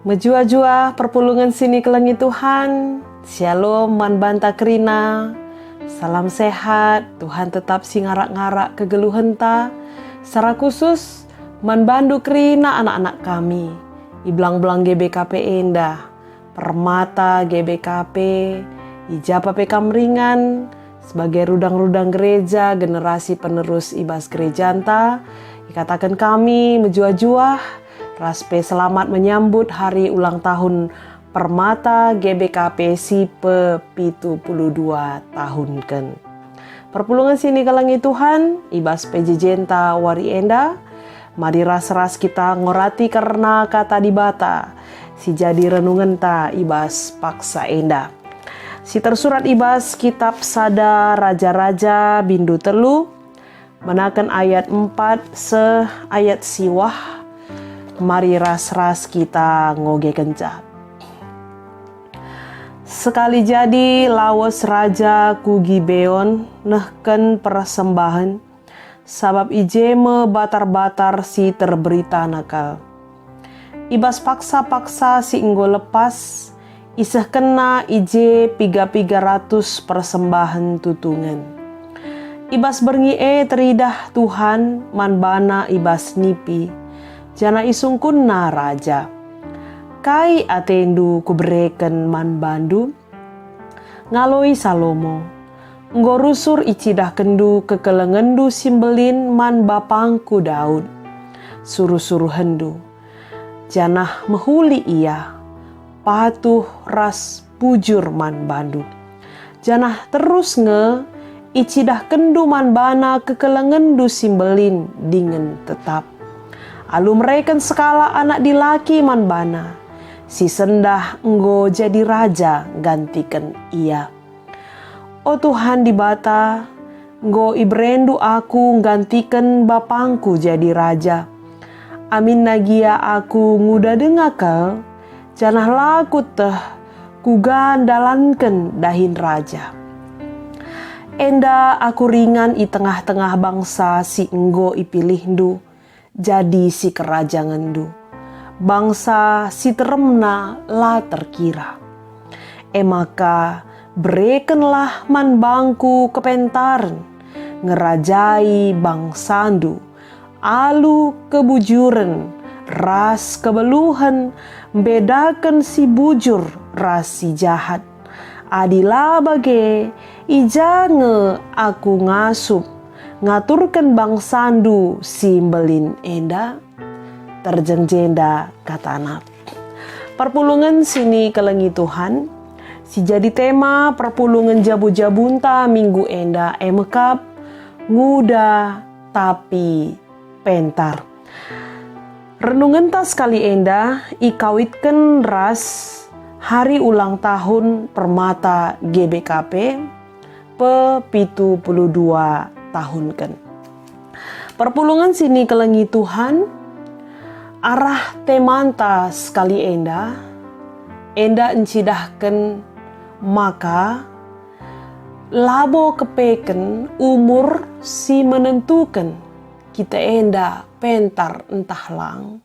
Mejua-jua perpulungan sini kelengi Tuhan. Shalom man banta kerina. Salam sehat, Tuhan tetap singarak-ngarak kegeluhan ta. Secara khusus man bandu kerina anak-anak kami. Iblang-belang GBKP endah. Permata GBKP, Ijapa PK Meringan, sebagai rudang-rudang gereja generasi penerus ibas gereja anta. Dikatakan kami menjua-jua raspe selamat menyambut hari ulang tahun Permata GBKP Sipe 72 tahun ken. Perpulungan sini kalangi Tuhan, ibas pejejenta wari enda, mari ras-ras kita ngorati karena kata dibata, si jadi renungan ta ibas paksa enda. Si tersurat ibas kitab Sada Raja-Raja Bindu Telu, menakan ayat 4 ayat siwah. Mari ras-ras kita ngoge kencap. Sekali jadi lawas raja ku Gibeon nehken persembahan, sabab ijeme batar-batar si terberita nakal. Ibas paksa-paksa si enggo lepas, iseh kena ije 300 persembahan tutungan. Ibas berngi teridah Tuhan man bana ibas nipi. Jana isungkun na raja. Kai atendu kubereken man bandu. Ngaloi Salomo. Ngorusur icidah kendu kekelengendu simbelin man bapangku Daud. Suruh-suruh hendu. Janah mehuli ia. Patuh ras bujur man bandu. Janah terus icidah kendu man bana kekelengendu simbelin dingen tetap. Alu mereken sekala anak dilaki man bana, si sendah enggo jadi raja gantikan ia. O Tuhan dibata, enggo ibrendu aku gantikan bapangku jadi raja. Amin nagia aku nguda dengakal, janah laku teh kugandalanken dahin raja. Enda aku ringan i tengah-tengah bangsa si enggo ipilihdu. Jadi si kerajangandu, bangsa si teremna la terkira. Maka berekenlah man bangku kepentaren, ngerajai bangsandu, alu kebujuren, ras kebeluhan, bedakan si bujur, ras si jahat. Adila bage, ijange aku ngasup, ngaturkan bangsandu simbelin enda terjengjenda kata anak. Perpulungan sini kelengi Tuhan, si jadi tema perpulungan jabu-jabunta minggu enda emekap nguda tapi pentar. Renungan tas kali enda ikawitkan ras hari ulang tahun Permata GBKP pe 72 tahun kan. Perpulungan sini kelengi Tuhan, arah temanta sekali enda encidahkan maka labo kepeken umur si menentukan kita enda pentar entah lang.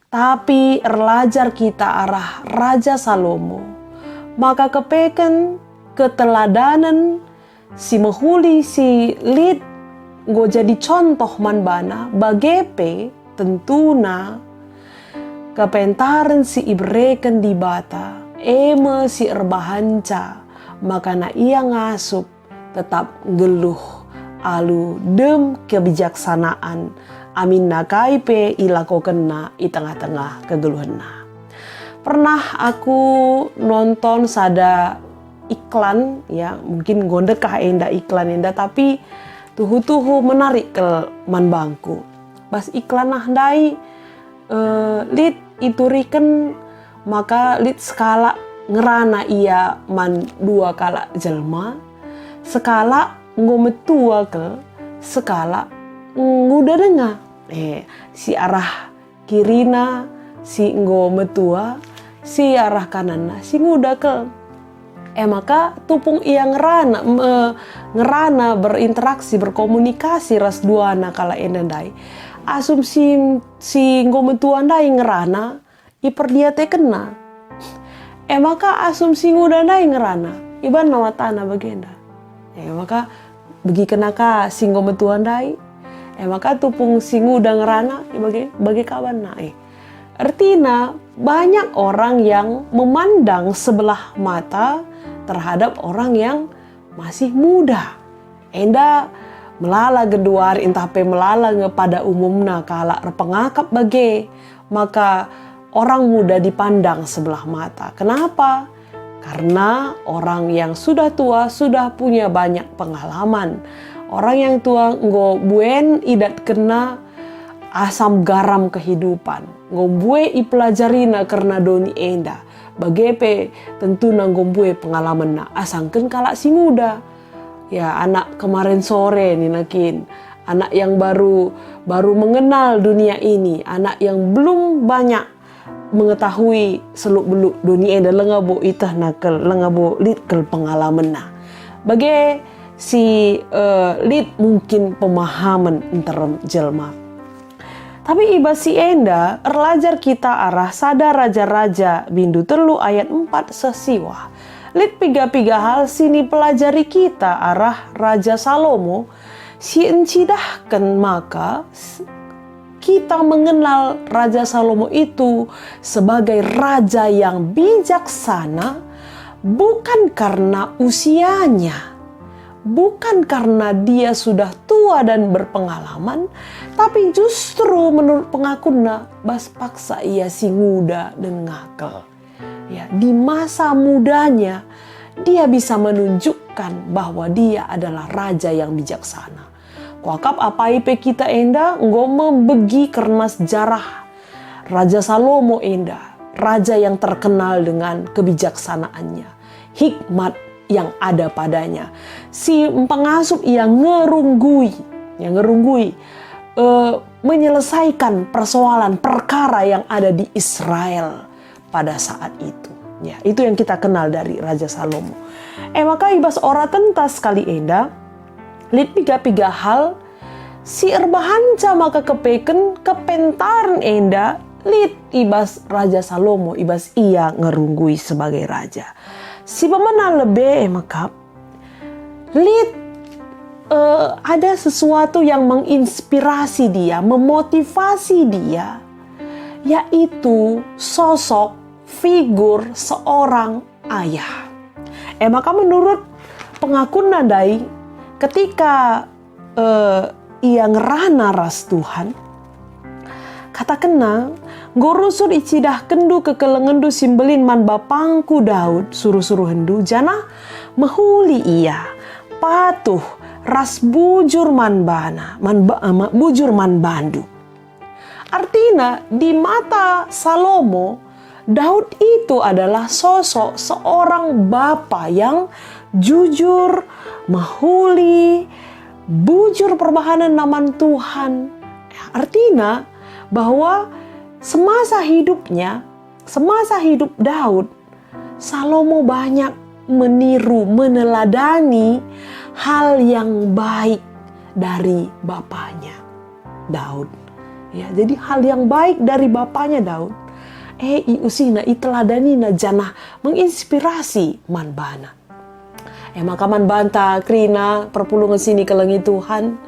Tapi erlajar kita arah Raja Salomo, maka kepeken keteladanan si mehuli si lid go jadi contoh man bana bagepe tentuna kepentaren si ibreken di bata eme si erbahanca maka na ia ngasup tetap geluh alu dem kebijaksanaan amin na kaipe ilako kena i tengah-tengah kegeluhena. Pernah aku nonton sada iklan ya, mungkin gondekah enda iklan enda tapi tuhu-tuhu menarik ke man bangku. Bas iklan nah dai lid ituriken maka lid skala ngerana ia man dua kala jelma, skala ngometua ke skala nguda denga. Si arah kirina si ngometua, si arah kanana si nguda ke. Maka tupung ia ngerana berinteraksi berkomunikasi ras dua na kala endandai asumsi si ngometuan dai ngerana ipar dia te kena. Maka asumsi nguda dai ngerana, iban nama tanah bagenda. Maka bagi kenaka singgo metuan dai. Maka tupung singu udah ngerana bagi kawan na. Artinya banyak orang yang memandang sebelah mata terhadap orang yang masih muda. Enda melala geduar entah pe melala pada umumna kala pengakap bage, maka orang muda dipandang sebelah mata. Kenapa? Karena orang yang sudah tua sudah punya banyak pengalaman. Orang yang tua ngo buen idat kena asam garam kehidupan. Ngo bue ipelajarina karena doni enda. Bagepe tentu nanggombuwe pengalaman na asangken kalak si muda. Ya anak kemarin sore nih nakin, anak yang baru mengenal dunia ini, anak yang belum banyak mengetahui seluk beluk dunia dan lengabo itah nakal lengabo litkel pengalaman na. Bagi si lit mungkin pemahaman enterem jelma. Tapi iba si enda erlajar kita arah sada raja-raja bindu terlu ayat 4 sesiwa. Lit piga-piga hal sini pelajari kita arah Raja Salomo si encidahkan maka kita mengenal Raja Salomo itu sebagai raja yang bijaksana bukan karena usianya, bukan karena dia sudah tua dan berpengalaman, tapi justru menurut pengakuannya bas paksa ia si muda dan ngakal. Ya, di masa mudanya dia bisa menunjukkan bahwa dia adalah raja yang bijaksana. Kuakap apa ipe kita enda ngomong begi karena sejarah Raja Salomo enda, raja yang terkenal dengan kebijaksanaannya, hikmat yang ada padanya. Si pengasuh yang ngerunggui, menyelesaikan persoalan perkara yang ada di Israel pada saat itu. Ya, itu yang kita kenal dari Raja Salomo. Maka ibas ora tentas kali enda, lit piga-piga hal, si erbahanca maka kepeken kepentaran enda, lit ibas Raja Salomo, ibas ia ngerunggui sebagai raja. Si pemenang lebih maka lit ada sesuatu yang menginspirasi dia, memotivasi dia, yaitu sosok figur seorang ayah. Maka menurut pengakuan Nadai, ketika ia ngerana ras Tuhan, kata kena gorusur icidah kendu kekelengendu simbelin man bapangku Daud suruh-suruh hendu jana mehuli ia patuh ras bujur man bana bujur man bandu. Artinya di mata Salomo, Daud itu adalah sosok seorang bapa yang jujur, mahuli, bujur perbahanan nama Tuhan. Artinya bahwa semasa hidup Daud, Salomo banyak meniru, meneladani hal yang baik dari bapaknya Daud. Ya, jadi hal yang baik dari bapaknya Daud. Usina iteladani na jana menginspirasi man bana. Maka man banta krina perpulungan sini kelengi Tuhan.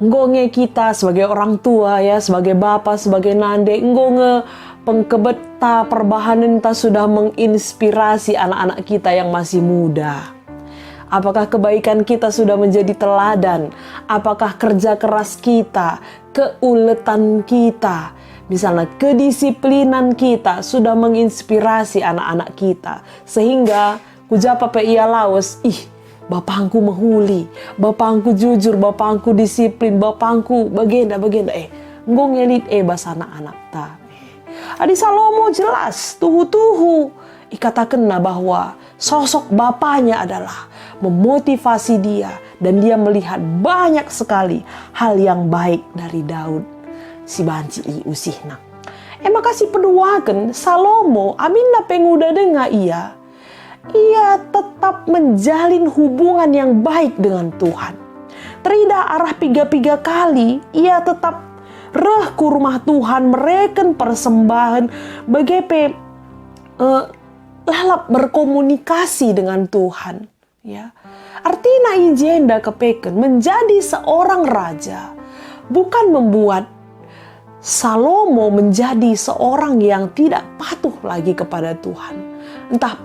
Ngonge kita sebagai orang tua ya, sebagai bapak, sebagai nande, ngonge pengkebeta perbahanan kita sudah menginspirasi anak-anak kita yang masih muda. Apakah kebaikan kita sudah menjadi teladan? Apakah kerja keras kita, keuletan kita, misalnya kedisiplinan kita sudah menginspirasi anak-anak kita. Sehingga kujapa pe ia laos, bapangku mahuli, bapangku jujur, bapangku disiplin, bapangku bagenda. Ngong elit bas anak-anak ta. Adi Salomo jelas tuhu-tuhu ikatakan bahwa sosok bapaknya adalah memotivasi dia dan dia melihat banyak sekali hal yang baik dari Daud si banci usihna. Maka si peduakan Salomo aminda penguda denga ia tetap menjalin hubungan yang baik dengan Tuhan. Terida arah piga-piga kali ia tetap reh ku rumah Tuhan mereken persembahan begepe lalap berkomunikasi dengan Tuhan. Ya, artinya ijenda kepeken menjadi seorang raja bukan membuat Salomo menjadi seorang yang tidak patuh lagi kepada Tuhan. Entah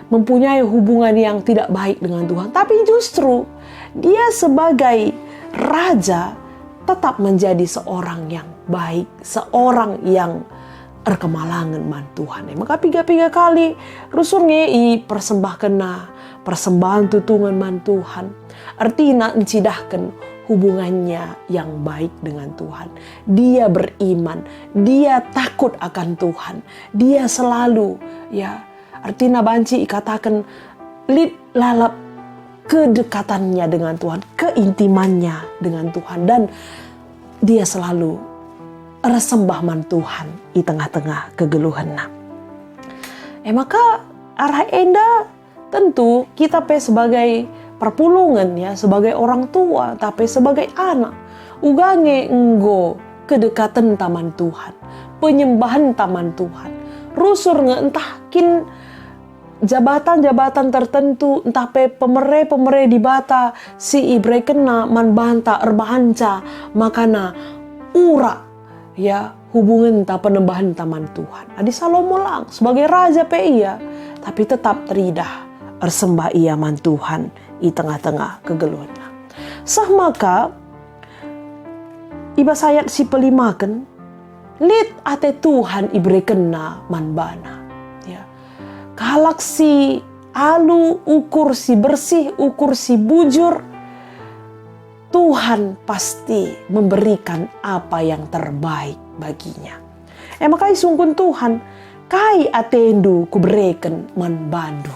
mempunyai hubungan yang tidak baik dengan Tuhan. Tapi justru dia sebagai raja tetap menjadi seorang yang baik. Seorang yang erkemalangan man Tuhan. Maka piga-piga kali rusurnya persembahkan persembahan tutungan man Tuhan. Artinya encidahkan hubungannya yang baik dengan Tuhan. Dia beriman, dia takut akan Tuhan. Dia selalu artinya banci katakan lalap kedekatannya dengan Tuhan, keintimannya dengan Tuhan, dan dia selalu resembah man Tuhan di tengah-tengah kegeluhan. Maka arah enda tentu kita sebagai perpulungan sebagai orang tua, tapi sebagai anak ugange enggo kedekatan taman Tuhan, penyembahan taman Tuhan, rusur entah kin jabatan-jabatan tertentu, entah pemere di bata si ibre kena man banta erbahanca makana ura hubungan penembahan taman Tuhan. Adi Salomo lang sebagai raja tapi tetap teridah ersembah ia man Tuhan di tengah-tengah kegeluhan. Maka iba sayat si pelimaken lit ate Tuhan ibrekena manbana. Kalak si alu ukur si bersih, ukur si bujur, Tuhan pasti memberikan apa yang terbaik baginya. Maka isungkun Tuhan kai atendu kubereken manbandu.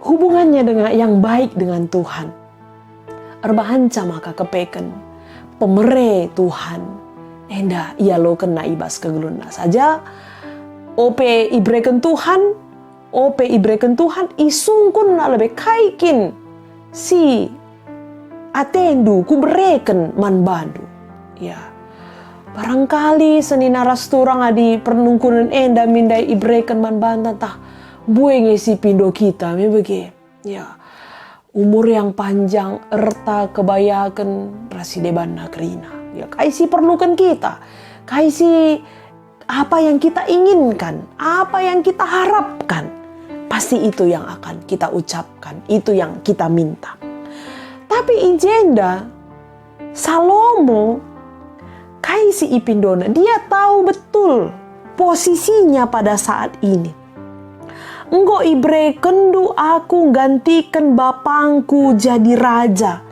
Hubungannya dengan yang baik dengan Tuhan. Erbahanca maka kepeken pemere Tuhan. Enda ia lo kena ibas kegeluna saja. Ope ibreken Tuhan isungkun na lebih kaikin si atendu kubereken manbandu. Barangkali seni narasturang adi pernungkunan enda mindai ibreken manbandan tah buenge si pindo kita umur yang panjang erta kebayakan Prasideban Nagrina kaisi perlukan kita, kaisi apa yang kita inginkan, apa yang kita harapkan, pasti itu yang akan kita ucapkan, itu yang kita minta. Tapi ijenda Salomo kaisi ipindona, dia tahu betul posisinya pada saat ini. Engko ibre kendu aku gantikan bapangku jadi raja.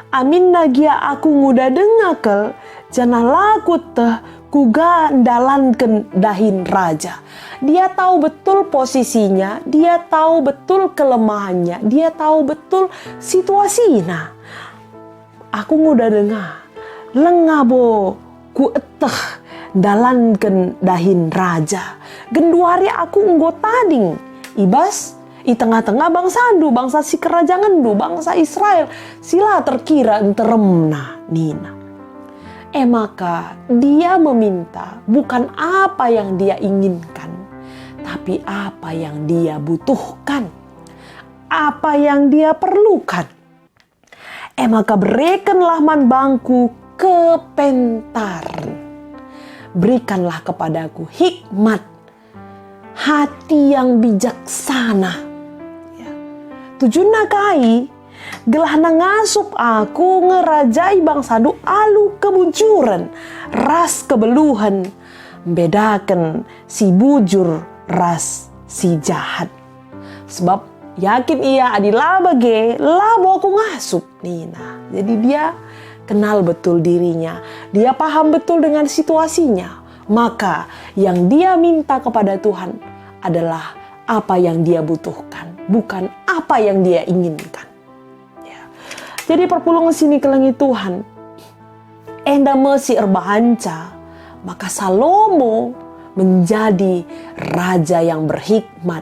Amin nagia aku nguda dengakel janah laku teh kuga ndalanken dahin raja. Dia tahu betul posisinya, dia tahu betul kelemahannya, dia tahu betul situasinya. Aku nguda dengar lengabo ku eteh ndalanken dahin raja. Genduari aku enggo tading ibas di tengah-tengah bangsa si kerajaan bangsa Israel sila terkira enteremna nina. Maka dia meminta bukan apa yang dia inginkan, tapi apa yang dia butuhkan, apa yang dia perlukan. Maka berikanlah man bangku kepentaran, berikanlah kepadaku hikmat, hati yang bijaksana. Tujuannya kai gelah ngasup aku ngerajai bangsadu alu kebujuran, ras kebeluhan, bedakan si bujur ras si jahat. Sebab yakin ia adilah bage labo aku ngasup nina. Jadi dia kenal betul dirinya, dia paham betul dengan situasinya. Maka yang dia minta kepada Tuhan adalah apa yang dia butuhkan, bukan apa yang dia inginkan. Jadi perpulungan sini kelengi Tuhan. Enda mesi erbahanca. Maka Salomo menjadi raja yang berhikmat.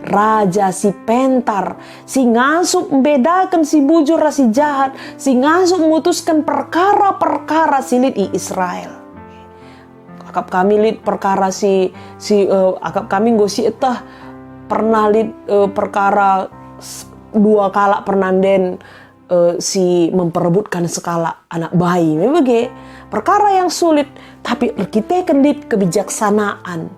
raja si pentar, si ngasup membedakan si bujur si jahat, si ngasup memutuskan perkara-perkara silit i Israel. Akap kami lid perkara akap kami gosi etah pernah lid perkara 2 kala pernanden si memperebutkan sekala anak bayi. Memang perkara yang sulit, tapi kita kendit kebijaksanaan,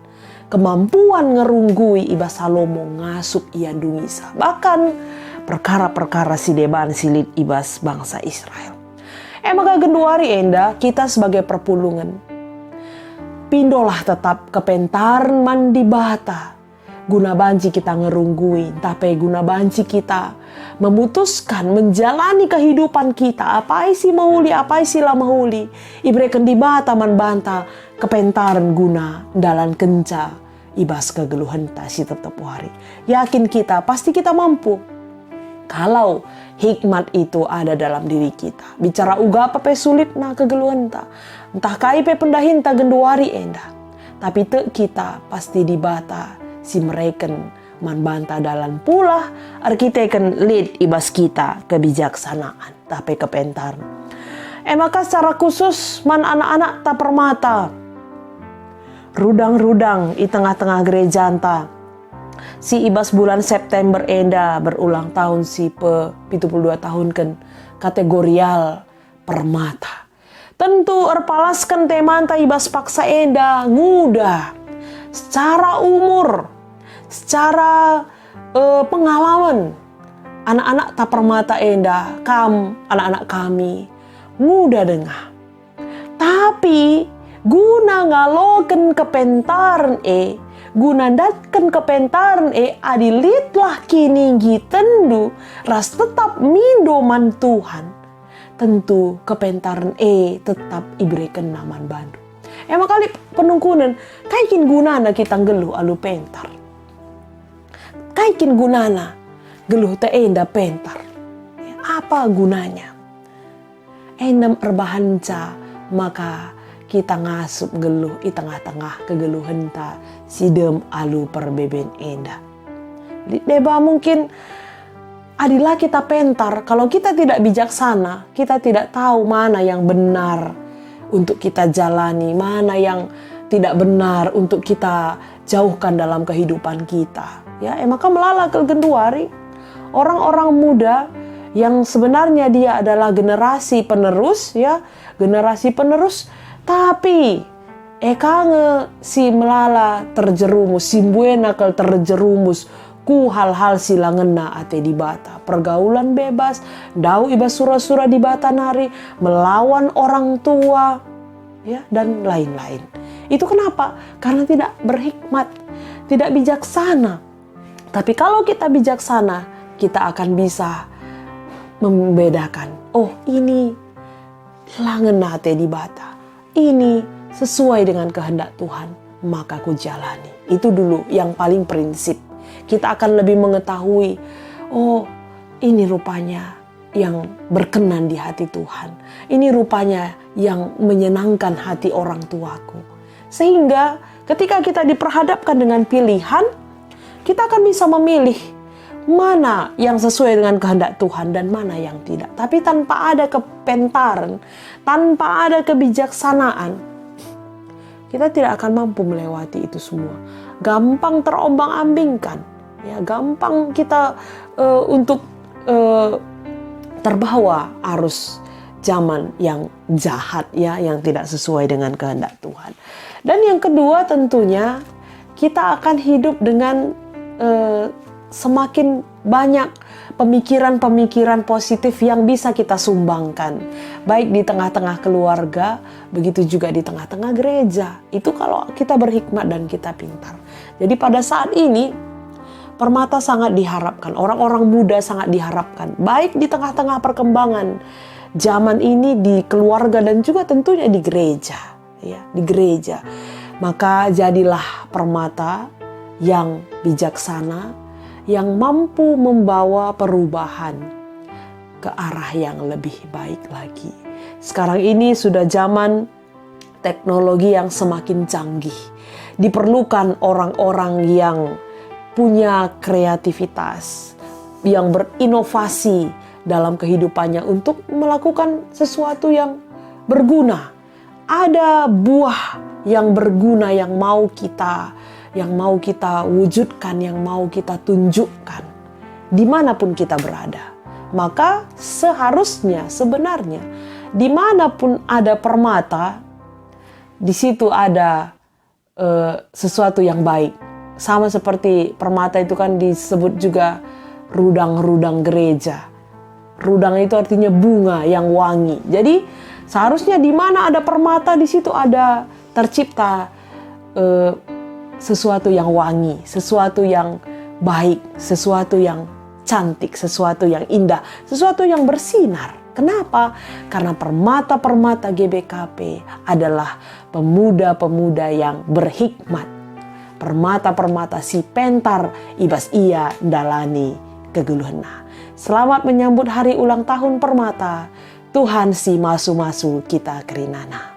kemampuan ngerunggui iba Salomo ngasup ia dungisa. Bahkan perkara-perkara si deban silit ibas bangsa Israel. Maka genduari enda kita sebagai perpulungan, pindolah tetap kepentaran mandi bata. Guna banci kita ngerunggui, tapi guna banci kita memutuskan menjalani kehidupan kita. Apa isi mahuli, apa isi lah mahuli. Ibreken di bata man banta kepentaran guna dalam kenca ibas kegeluhan ta si tetap hari. Yakin kita, pasti kita mampu. Kalau hikmat itu ada dalam diri kita. Bicara uga apa pe sulit na kegeluhan ta. Entah kai pe pendahin ta genduari enda. Tapi te kita pasti di bata si mereken man banta dalam pula arkiteken lead ibas kita kebijaksanaan tapi kepentar. Maka secara khusus man anak-anak ta permata rudang-rudang di tengah-tengah gereja anta si ibas bulan September enda berulang tahun si 72 tahun kan kategorial permata. Tentu erpalaskan teman ta ibas paksa enda nguda secara umur, secara pengalaman. Anak-anak tak permata enda, anak-anak kami muda dengah. Tapi guna ngaloken kepentaran guna datken kepentaran adilitlah kini gitendu ras tetap mindoman Tuhan. Tentu kepentaran tetap iberikan naman bandu. Emang kali penungkunan, kaikin gunana kita geluh alu pentar. Kaikin gunana geluh te enda pentar. Apa gunanya? Endam erbahanca maka kita ngasup geluh di tengah-tengah kegeluhan ta sidem alu perbeben enda. Deba mungkin adilah kita pentar, kalau kita tidak bijaksana, kita tidak tahu mana yang benar untuk kita jalani, mana yang tidak benar untuk kita jauhkan dalam kehidupan kita. Ya, maka melala ke genduari orang-orang muda yang sebenarnya dia adalah generasi penerus, ya, generasi penerus, tapi kange si melala terjerumus, si buena kel terjerumus ku hal-hal silangena ate di bata, pergaulan bebas, dau iba sura-sura di bata nari, melawan orang tua, ya, dan lain-lain. Itu kenapa? Karena tidak berhikmat, tidak bijaksana. Tapi kalau kita bijaksana, kita akan bisa membedakan. Oh, ini langena ate di bata, ini sesuai dengan kehendak Tuhan, maka ku jalani. Itu dulu yang paling prinsip. Kita akan lebih mengetahui, oh ini rupanya yang berkenan di hati Tuhan. Ini rupanya yang menyenangkan hati orang tuaku. Sehingga ketika kita diperhadapkan dengan pilihan, kita akan bisa memilih mana yang sesuai dengan kehendak Tuhan dan mana yang tidak. Tapi tanpa ada kepentaran, tanpa ada kebijaksanaan, kita tidak akan mampu melewati itu semua. Gampang terombang-ambingkan. Ya, gampang kita untuk terbawa arus zaman yang jahat, ya, yang tidak sesuai dengan kehendak Tuhan. Dan yang kedua tentunya kita akan hidup dengan semakin banyak pemikiran-pemikiran positif yang bisa kita sumbangkan. Baik di tengah-tengah keluarga, begitu juga di tengah-tengah gereja. Itu kalau kita berhikmat dan kita pintar. Jadi pada saat ini permata sangat diharapkan, orang-orang muda sangat diharapkan, baik di tengah-tengah perkembangan zaman ini di keluarga dan juga tentunya di gereja, ya, di gereja. Maka jadilah permata yang bijaksana, yang mampu membawa perubahan ke arah yang lebih baik lagi. Sekarang ini sudah zaman teknologi yang semakin canggih. Diperlukan orang-orang yang punya kreativitas, yang berinovasi dalam kehidupannya untuk melakukan sesuatu yang berguna. Ada buah yang berguna yang mau kita wujudkan, yang mau kita tunjukkan dimanapun kita berada. Maka seharusnya sebenarnya dimanapun ada permata, di situ ada sesuatu yang baik. Sama seperti permata itu kan disebut juga rudang-rudang gereja. Rudang itu artinya bunga yang wangi. Jadi seharusnya di mana ada permata, di situ ada tercipta sesuatu yang wangi, sesuatu yang baik, sesuatu yang cantik, sesuatu yang indah, sesuatu yang bersinar. Kenapa? Karena permata-permata GBKP adalah pemuda-pemuda yang berhikmat. Permata-permata si pentar ibas ia dalani keguluhna. Selamat menyambut hari ulang tahun permata. Tuhan si masu-masu kita kerinana.